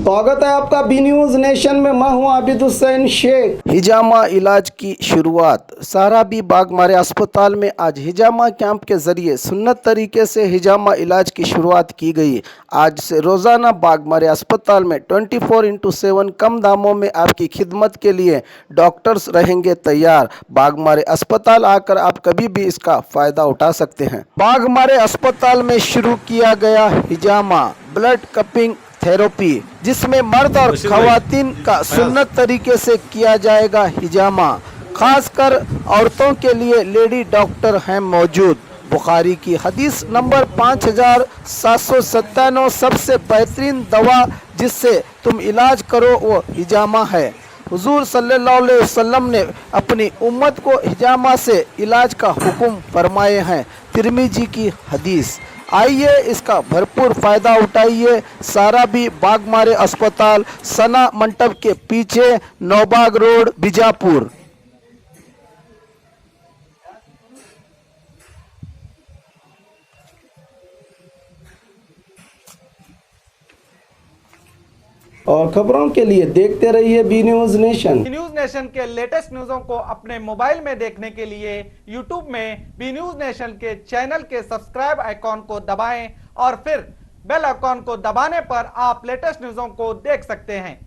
स्वागत है आपका बी न्यूज नेशन में। मैं हूं आबिद हुसैन शेख। हिजामा इलाज की शुरुआत। सहाराबी बागमारे अस्पताल में आज हिजामा कैंप के जरिए सुन्नत तरीके से हिजामा इलाज की शुरुआत की गई। आज से रोजाना बागमारे अस्पताल में 24/7 कम दामों में आपकी खिदमत के लिए डॉक्टर्स रहेंगे तैयार। बागमारे अस्पताल आकर आप कभी भी इसका फायदा उठा सकते हैं। बागमारे अस्पताल में शुरू किया गया हिजामा ब्लड कपिंग थेरेपी, जिसमें मर्द और खवातीन का सुन्नत तरीके से किया जाएगा हिजामा। खासकर औरतों के लिए लेडी डॉक्टर हैं मौजूद। बुखारी की हदीस नंबर 5797 सबसे बेहतरीन दवा जिससे तुम इलाज करो वो हिजामा है। हुजूर सल्लल्लाहु अलैहि वसल्लम ने अपनी उम्मत को हिजामा से इलाज का हुक्म फरमाए हैं। तिरमिजी की हदीस। आइए इसका भरपूर फ़ायदा उठाइए। सहाराबी बागमारे अस्पताल, सना मंडप के पीछे, नौबाग रोड, बीजापुर। और खबरों के लिए देखते रहिए B news nation. B news nation के लेटेस्ट न्यूज़ों को अपने मोबाइल में देखने के लिए यूट्यूब में बी न्यूज नेशन के चैनल के सब्सक्राइब आइकॉन को दबाएं और फिर बेल आइकॉन को दबाने पर आप लेटेस्ट न्यूज़ों को देख सकते हैं।